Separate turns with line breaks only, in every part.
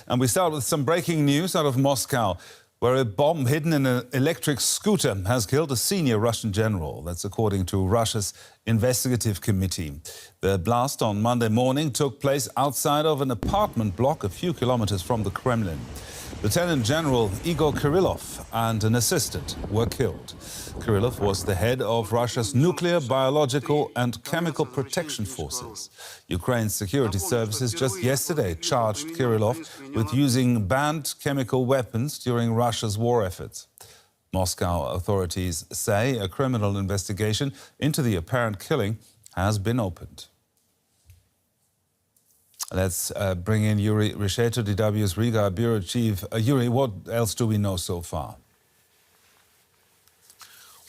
And we start with some breaking news out of Moscow, where a bomb hidden in an electric scooter has killed a senior Russian general. That's according to Russia's investigative committee. The blast on Monday morning took place outside of an apartment block a few kilometers from the Kremlin. Lieutenant General Igor Kirillov and an assistant were killed. Kirillov was the head of Russia's nuclear, biological and chemical protection forces. Ukraine's security services just yesterday charged Kirillov with using banned chemical weapons during Russia's war efforts. Moscow authorities say a criminal investigation into the apparent killing has been opened. Let's bring in Yuri Risheto, DW's Riga bureau chief. Yuri, what else do we know so far?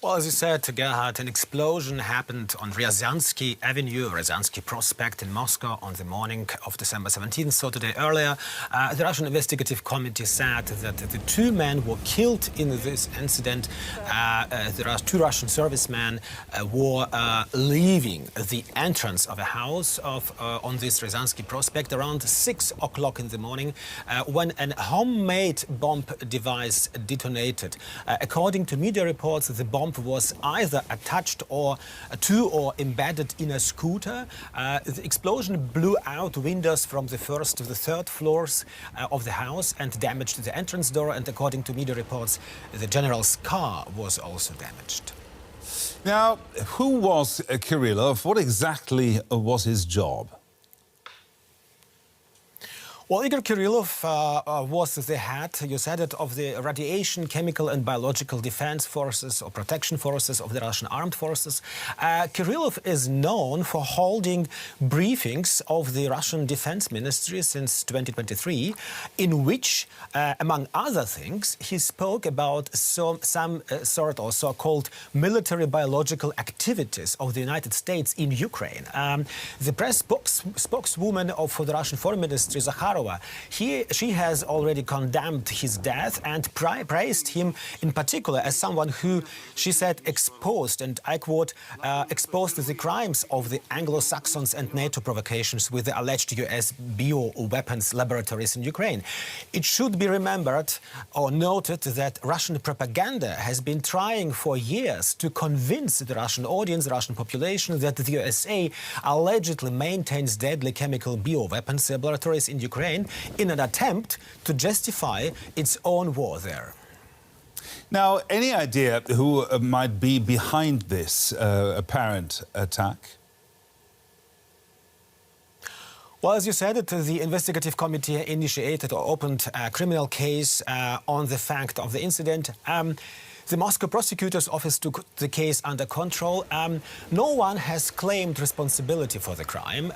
Well, as you said, Gerhard, an explosion happened on Ryazansky Avenue, Ryazansky Prospect in Moscow on the morning of December 17th, so today earlier. The Russian investigative committee said that the two men were killed in this incident. There are two Russian servicemen were leaving the entrance of a house on this Ryazansky Prospect around 6 o'clock in the morning when a homemade bomb device detonated. According to media reports, the bomb was either attached or embedded in a scooter. The explosion blew out windows from the first to the third floors of the house and damaged the entrance door. And according to media reports, the general's car was also damaged.
Now, who was Kirillov? What exactly was his job?
Well, Igor Kirillov was the head, you said it, of the radiation, chemical and biological defense forces or protection forces of the Russian armed forces. Kirillov is known for holding briefings of the Russian Defense Ministry since 2023, in which, among other things, he spoke about some sort of so-called military biological activities of the United States in Ukraine. The press spokeswoman for the Russian Foreign Ministry, Zakharova, she has already condemned his death and praised him in particular as someone who, she said, exposed, and I quote, exposed the crimes of the Anglo-Saxons and NATO provocations with the alleged US bioweapons laboratories in Ukraine. It should be remembered or noted that Russian propaganda has been trying for years to convince the Russian audience, the Russian population, that the USA allegedly maintains deadly chemical bioweapons laboratories in Ukraine in an attempt to justify its own war there.
Now, any idea who might be behind this apparent attack?
Well, as you said, the investigative committee initiated or opened a criminal case on the fact of the incident. The Moscow prosecutor's office took the case under control. No one has claimed responsibility for the crime.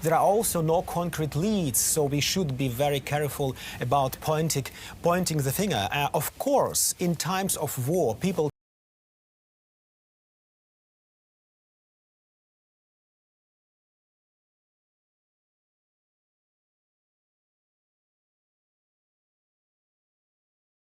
There are also no concrete leads, so we should be very careful about pointing the finger. Of course, in times of war, people